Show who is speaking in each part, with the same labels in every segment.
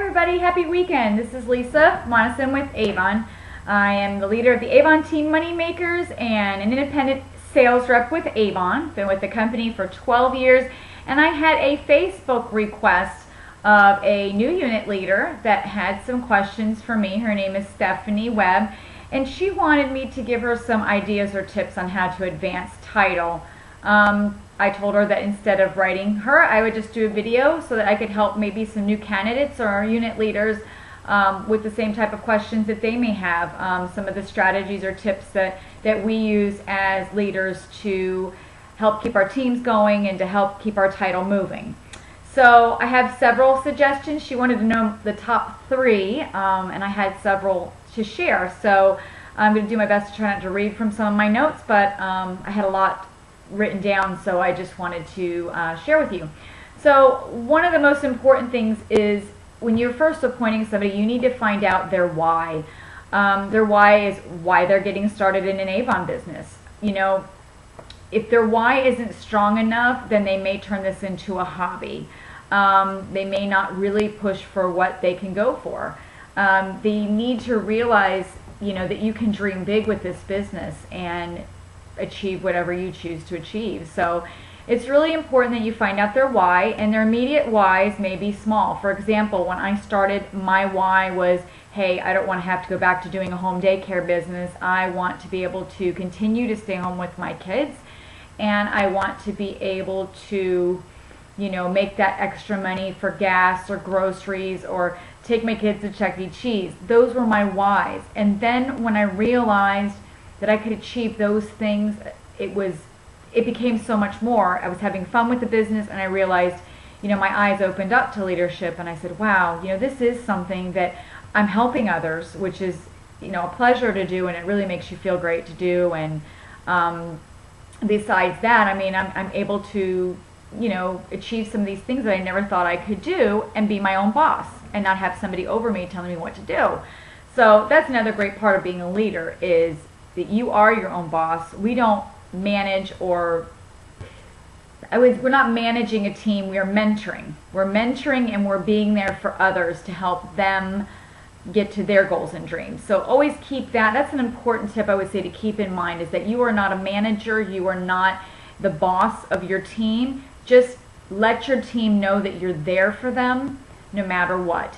Speaker 1: everybody, happy weekend. This is Lisa Monoson with Avon. I am the leader of the Avon Team Moneymakers and an independent sales rep with Avon. Been with the company for 12 years, and I had a Facebook request of a new unit leader that had some questions for me. Her name is Stephanie Webb, and she wanted me to give her some ideas or tips on how to advance title. I told her that instead of writing her, I would just do a video so that I could help maybe some new candidates or unit leaders with the same type of questions that they may have. Some of the strategies or tips that we use as leaders to help keep our teams going and to help keep our title moving. So I have several suggestions. She wanted to know the top 3, and I had several to share. So I'm going to do my best to try not to read from some of my notes, but I had a lot written down, so I just wanted to share with you. So one of the most important things is when you're first appointing somebody, you need to find out their why. Their why is why they're getting started in an Avon business. You know, if their why isn't strong enough, then they may turn this into a hobby. They may not really push for what they can go for. They need to realize, you know, that you can dream big with this business and achieve whatever you choose to achieve. So it's really important that you find out their why, and their immediate whys may be small. For example, when I started, my why was, hey, I don't want to have to go back to doing a home daycare business. I want to be able to continue to stay home with my kids, and I want to be able to, you know, make that extra money for gas or groceries or take my kids to Chuck E. Cheese. Those were my whys. And then when I realized that I could achieve those things, it became so much more. I was having fun with the business, and I realized, you know, my eyes opened up to leadership, and I said, wow, you know, this is something that I'm helping others, which is, you know, a pleasure to do, and it really makes you feel great to do. And besides that, I mean, I'm able to, you know, achieve some of these things that I never thought I could do and be my own boss and not have somebody over me telling me what to do. So that's another great part of being a leader, is that you are your own boss. We don't manage, or we're not managing a team, we are mentoring. We're mentoring, and we're being there for others to help them get to their goals and dreams. So always keep that. That's an important tip I would say to keep in mind, is that you are not a manager, you are not the boss of your team. Just let your team know that you're there for them no matter what,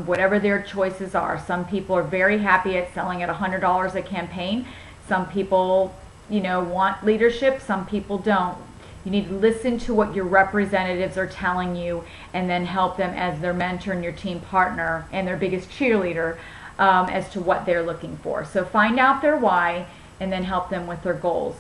Speaker 1: whatever their choices are. Some people are very happy at selling at $100 a campaign. Some people, you know, want leadership. Some people don't. You need to listen to what your representatives are telling you, and then help them as their mentor and your team partner and their biggest cheerleader as to what they're looking for. So find out their why, and then help them with their goals.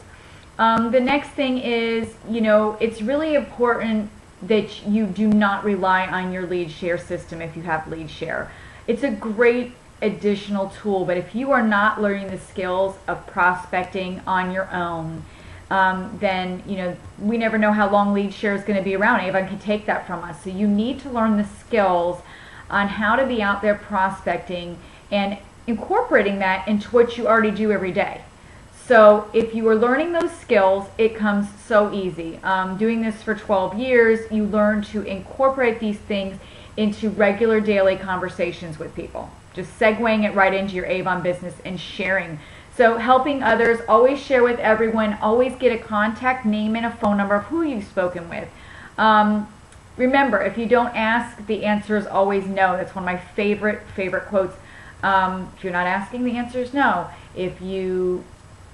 Speaker 1: The next thing is, you know, it's really important that you do not rely on your lead share system if you have lead share. It's a great additional tool, but if you are not learning the skills of prospecting on your own, then, you know, we never know how long lead share is going to be around. Avon can take that from us. So you need to learn the skills on how to be out there prospecting and incorporating that into what you already do every day. So if you are learning those skills, it comes so easy. Doing this for 12 years, you learn to incorporate these things into regular daily conversations with people. Just segueing it right into your Avon business and sharing. So helping others, always share with everyone, always get a contact name and a phone number of who you've spoken with. Remember, if you don't ask, the answer is always no. That's one of my favorite quotes. If you're not asking, the answer is no. If you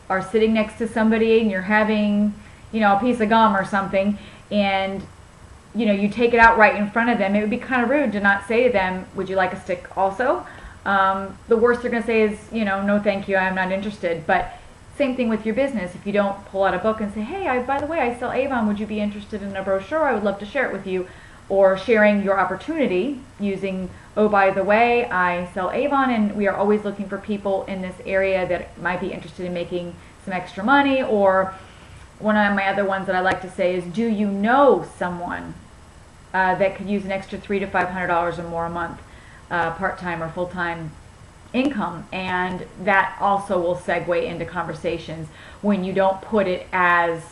Speaker 1: are sitting next to somebody and you're having, you know, a piece of gum or something, and, you know, you take it out right in front of them, it would be kind of rude to not say to them, would you like a stick also? The worst they're going to say is, you know, no thank you, I'm not interested. But same thing with your business. If you don't pull out a book and say, hey, by the way, I sell Avon, would you be interested in a brochure? I would love to share it with you. Or sharing your opportunity using, oh, by the way, I sell Avon, and we are always looking for people in this area that might be interested in making some extra money. Or one of my other ones that I like to say is, do you know someone that could use an extra $300 to $500 or more a month, part-time or full-time income? And that also will segue into conversations when you don't put it as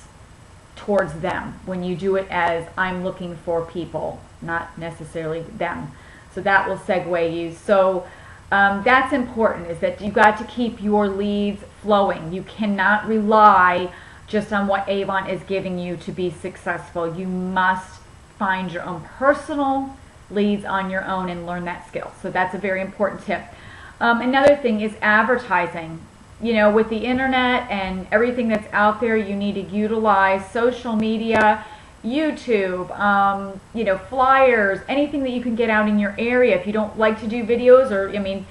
Speaker 1: towards them, when you do it as, I'm looking for people, not necessarily them. So that will segue you. So that's important, is that you've got to keep your leads flowing. You cannot rely just on what Avon is giving you to be successful. You must find your own personal leads on your own and learn that skill. So that's a very important tip. Another thing is advertising. You know, with the internet and everything that's out there, you need to utilize social media, YouTube, you know, flyers, anything that you can get out in your area. If you don't like to do videos, or, I mean,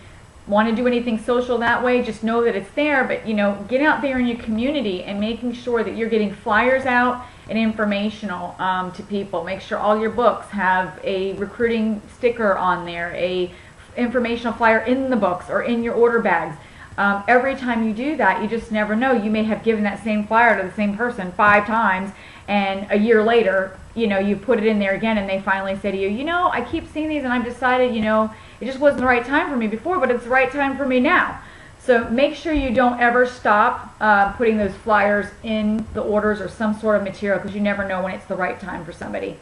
Speaker 1: want to do anything social that way, just know that it's there. But, you know, get out there in your community and making sure that you're getting flyers out and informational to people. Make sure all your books have a recruiting sticker on there, a informational flyer in the books or in your order bags. Every time you do that, you just never know. You may have given that same flyer to the same person 5 times, and a year later, you know, you put it in there again, and they finally say to you, you know, I keep seeing these and I've decided, you know, it just wasn't the right time for me before, but it's the right time for me now. So make sure you don't ever stop putting those flyers in the orders or some sort of material, because you never know when it's the right time for somebody.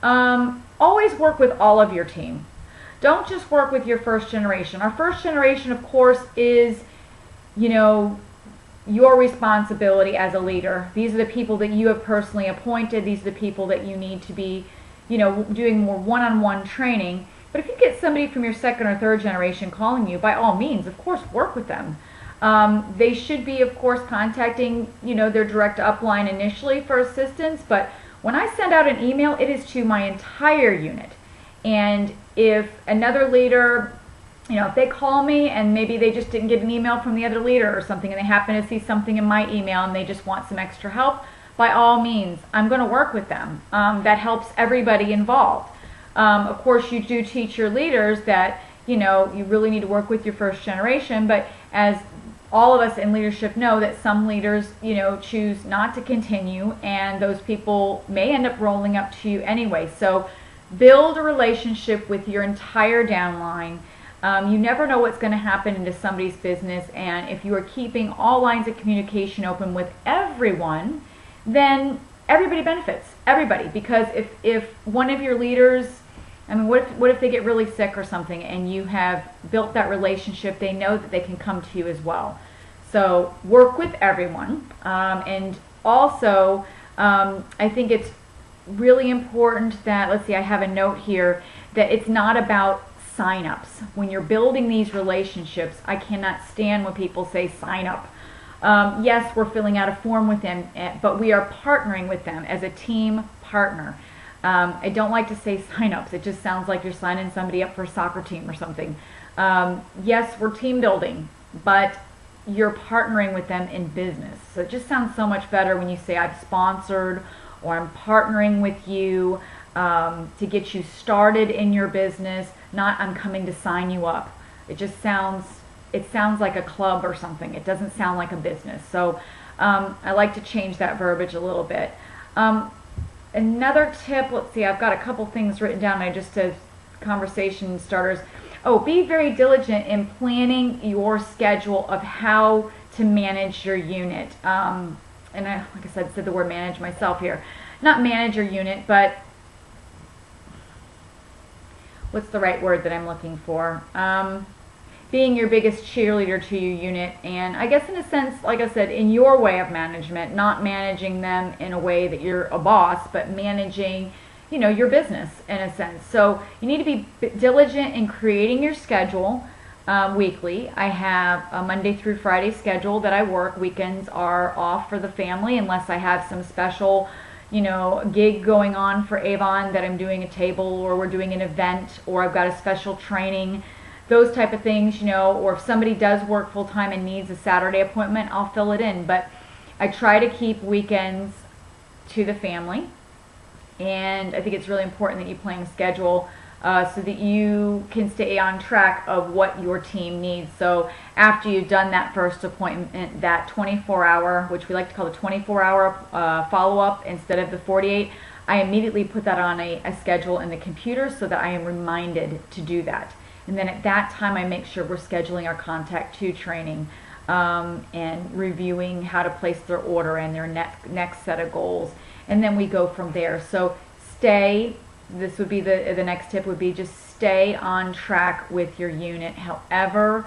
Speaker 1: Always work with all of your team. Don't just work with your first generation. Our first generation, of course, is, you know, your responsibility as a leader. These are the people that you have personally appointed. These are the people that you need to be, you know, doing more one-on-one training. But if you get somebody from your second or third generation calling you, by all means, of course, work with them. They should be, of course, contacting, you know, their direct upline initially for assistance. But when I send out an email, it is to my entire unit. And if another leader, you know, if they call me and maybe they just didn't get an email from the other leader or something, and they happen to see something in my email and they just want some extra help, by all means, I'm going to work with them. That helps everybody involved. Of course, you do teach your leaders that, you know, you really need to work with your first generation, but as all of us in leadership know, that some leaders, you know, choose not to continue, and those people may end up rolling up to you anyway. So build a relationship with your entire downline. You never know what's going to happen into somebody's business, and if you are keeping all lines of communication open with everyone, then everybody benefits. Everybody. Because if one of your leaders, I mean, what if they get really sick or something, and you have built that relationship, they know that they can come to you as well. So work with everyone. And also, I think it's really important that, let's see, I have a note here, that it's not about sign-ups. When you're building these relationships, I cannot stand when people say sign up. Yes, we're filling out a form with them, but we are partnering with them as a team partner. I don't like to say sign-ups. It just sounds like you're signing somebody up for a soccer team or something. Yes, we're team building, but you're partnering with them in business. So it just sounds so much better when you say I've sponsored, or I'm partnering with you to get you started in your business, not I'm coming to sign you up. It sounds like a club or something. It doesn't sound like a business. So I like to change that verbiage a little bit. Another tip, let's see, I've got a couple things written down. I just as conversation starters. Oh, be very diligent in planning your schedule of how to manage your unit. And I, like I said the word manage myself here. Not manage your unit, but what's the right word that I'm looking for? Being your biggest cheerleader to your unit, and I guess in a sense, like I said, in your way of management, not managing them in a way that you're a boss, but managing, you know, your business in a sense. So you need to be diligent in creating your schedule weekly. I have a Monday through Friday schedule that I work. Weekends are off for the family unless I have some special, you know, gig going on for Avon, that I'm doing a table, or we're doing an event, or I've got a special training. Those type of things, you know, or if somebody does work full-time and needs a Saturday appointment, I'll fill it in. But I try to keep weekends to the family, and I think it's really important that you plan a schedule so that you can stay on track of what your team needs. So after you've done that first appointment, that 24-hour, which we like to call the 24-hour follow-up instead of the 48, I immediately put that on a schedule in the computer so that I am reminded to do that. And then at that time, I make sure we're scheduling our contact to training and reviewing how to place their order and their next set of goals. And then we go from there. So stay this would be the next tip would be just stay on track with your unit. However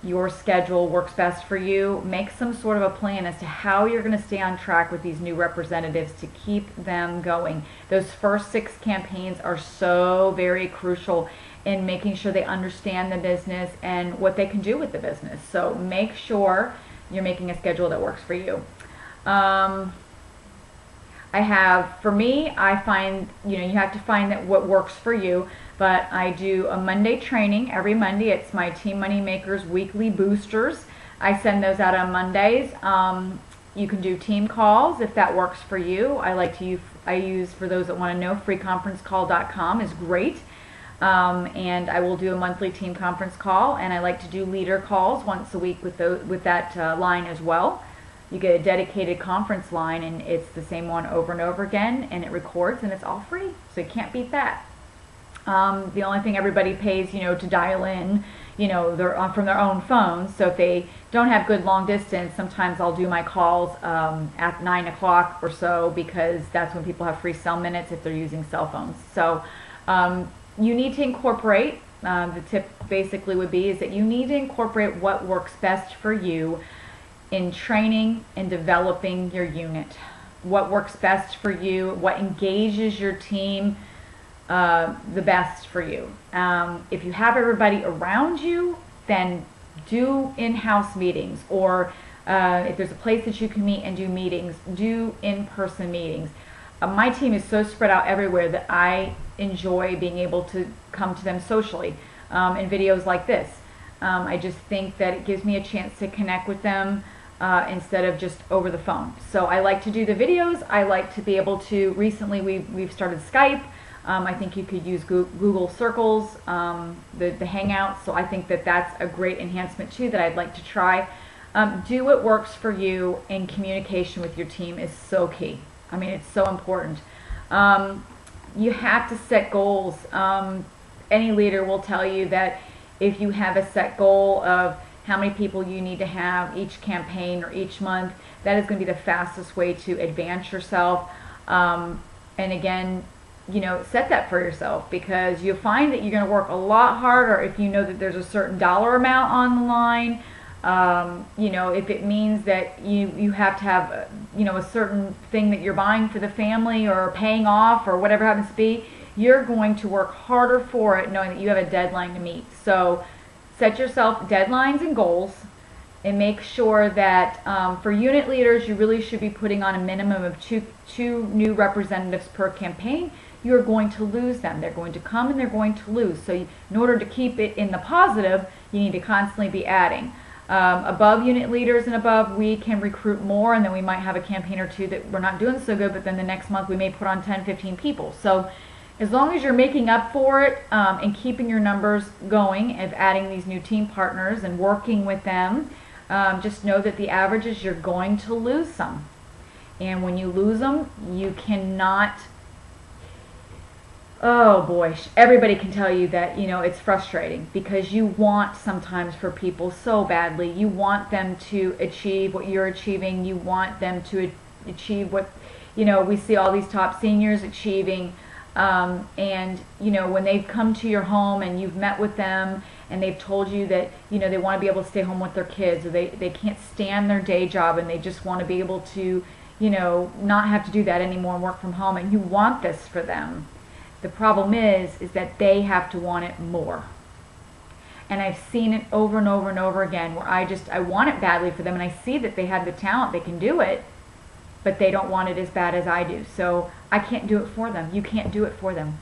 Speaker 1: your schedule works best for you, make some sort of a plan as to how you're going to stay on track with these new representatives to keep them going. Those first 6 campaigns are so very crucial in making sure they understand the business and what they can do with the business. So make sure you're making a schedule that works for you. For me, I find, you have to find that what works for you, but I do a Monday training every Monday. It's my Team Money Makers weekly boosters. I send those out on Mondays. You can do team calls if that works for you. I use, for those that want to know, freeconferencecall.com is great. And I will do a monthly team conference call, and I like to do leader calls once a week with that line as well. You get a dedicated conference line, and it's the same one over and over again, and it records, and it's all free, so you can't beat that. The only thing everybody pays, to dial in, they're from their own phones. So if they don't have good long distance, sometimes I'll do my calls at 9 o'clock or so, because that's when people have free cell minutes if they're using cell phones. So you need to incorporate, the tip basically would be, is that you need to incorporate what works best for you in training and developing your unit. What works best for you, what engages your team the best for you. If you have everybody around you, then do in-house meetings, or if there's a place that you can meet and do meetings, do in-person meetings. My team is so spread out everywhere that I enjoy being able to come to them socially in videos like this. I just think that it gives me a chance to connect with them instead of just over the phone. So I like to do the videos. I like to be able to, recently we've started Skype. I think you could use Google Circles, the Hangouts, so I think that that's a great enhancement too that I'd like to try. Do what works for you, and communication with your team is so key. I mean, it's so important. You have to set goals. Any leader will tell you that if you have a set goal of how many people you need to have each campaign or each month, that is going to be the fastest way to advance yourself. And again, set that for yourself, because you'll find that you're going to work a lot harder if you know that there's a certain dollar amount on the line. If it means that you have to have, a certain thing that you're buying for the family or paying off or whatever happens to be, you're going to work harder for it knowing that you have a deadline to meet. So set yourself deadlines and goals, and make sure that for unit leaders, you really should be putting on a minimum of two new representatives per campaign. You're going to lose them. They're going to come and they're going to lose. So in order to keep it in the positive, you need to constantly be adding. Above unit leaders and above, we can recruit more, and then we might have a campaign or two that we're not doing so good, but then the next month we may put on 10, 15 people. So as long as you're making up for it and keeping your numbers going, of adding these new team partners and working with them, just know that the average is you're going to lose some. And when you lose them, you cannot... Oh boy, everybody can tell you that, it's frustrating, because you want sometimes for people so badly. You want them to achieve what you're achieving. You want them to achieve what, we see all these top seniors achieving. And, when they've come to your home and you've met with them and they've told you that, they want to be able to stay home with their kids, or they can't stand their day job and they just want to be able to, not have to do that anymore and work from home, and you want this for them. The problem is that they have to want it more. And I've seen it over and over and over again, where I want it badly for them, and I see that they have the talent, they can do it, but they don't want it as bad as I do. So I can't do it for them. You can't do it for them.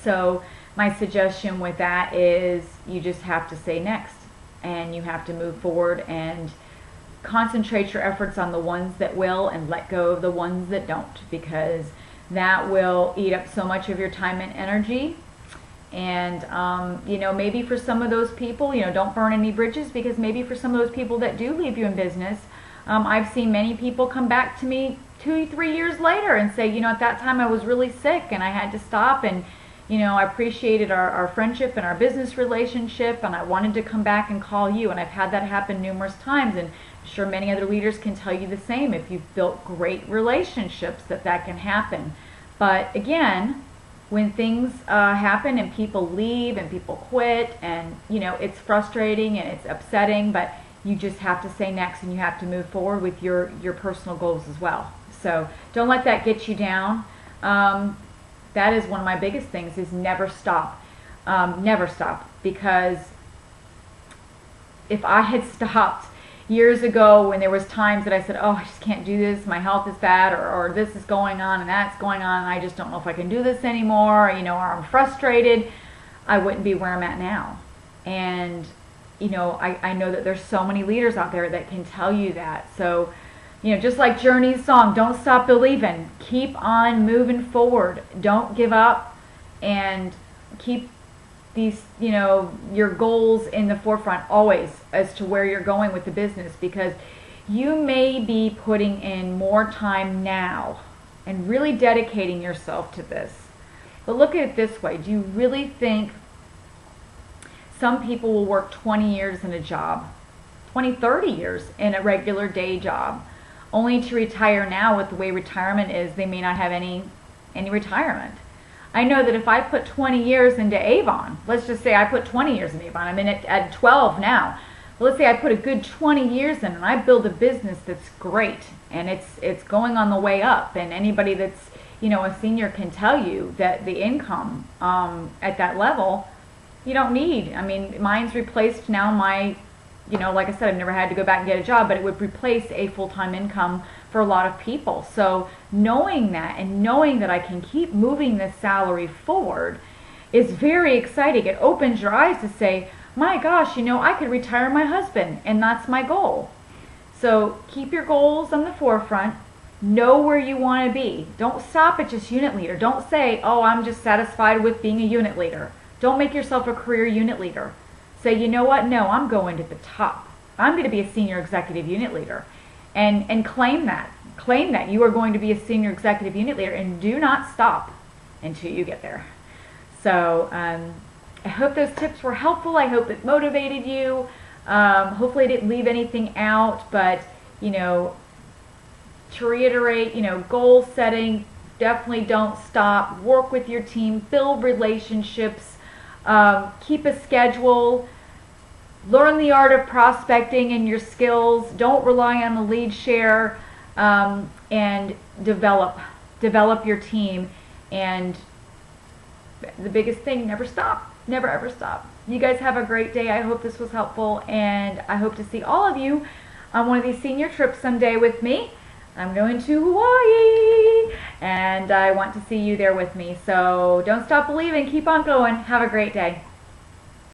Speaker 1: So my suggestion with that is you just have to say next, and you have to move forward and concentrate your efforts on the ones that will, and let go of the ones that don't, because that will eat up so much of your time and energy. And maybe for some of those people, don't burn any bridges, because maybe for some of those people that do leave you in business, I've seen many people come back to me 2-3 years later and say, at that time I was really sick and I had to stop, and I appreciated our friendship and our business relationship, and I wanted to come back and call you. And I've had that happen numerous times, and I'm sure many other leaders can tell you the same. If you've built great relationships, that can happen. But again, when things happen and people leave and people quit, and it's frustrating and it's upsetting, but you just have to say next, and you have to move forward with your personal goals as well. So don't let that get you down. That is one of my biggest things, is never stop. Never stop, because if I had stopped years ago when there was times that I said, oh, I just can't do this, my health is bad, or this is going on and that's going on, and I just don't know if I can do this anymore, or I'm frustrated, I wouldn't be where I'm at now. And I know that there's so many leaders out there that can tell you that. So just like Journey's song, don't stop believing, keep on moving forward, don't give up, and keep these, your goals in the forefront always as to where you're going with the business, because you may be putting in more time now and really dedicating yourself to this. But look at it this way. Do you really think some people will work 20 years in a job, 20, 30 years in a regular day job, only to retire now? With the way retirement is, they may not have any retirement. I know that if I put 20 years into Avon, let's just say I put 20 years in Avon, I'm in it at 12 now. But let's say I put a good 20 years in, and I build a business that's great, and it's going on the way up. And anybody that's a senior can tell you that the income at that level, you don't need. I mean, mine's replaced now my, like I said, I've never had to go back and get a job, but it would replace a full-time income for a lot of people. So knowing that, and knowing that I can keep moving this salary forward, is very exciting. It opens your eyes to say, my gosh, I could retire my husband, and that's my goal. So keep your goals on the forefront. Know where you want to be. Don't stop at just unit leader. Don't say, oh, I'm just satisfied with being a unit leader. Don't make yourself a career unit leader. Say, you know what? No, I'm going to the top. I'm going to be a senior executive unit leader. And claim that. Claim that you are going to be a senior executive unit leader, and do not stop until you get there. So I hope those tips were helpful. I hope it motivated you. Hopefully I didn't leave anything out, but to reiterate, goal setting, definitely don't stop. Work with your team, build relationships, keep a schedule. Learn the art of prospecting and your skills. Don't rely on the lead share, and develop your team. And the biggest thing, never stop. Never ever stop. You guys have a great day. I hope this was helpful, and I hope to see all of you on one of these senior trips someday with me. I'm going to Hawaii, and I want to see you there with me. So don't stop believing. Keep on going. Have a great day.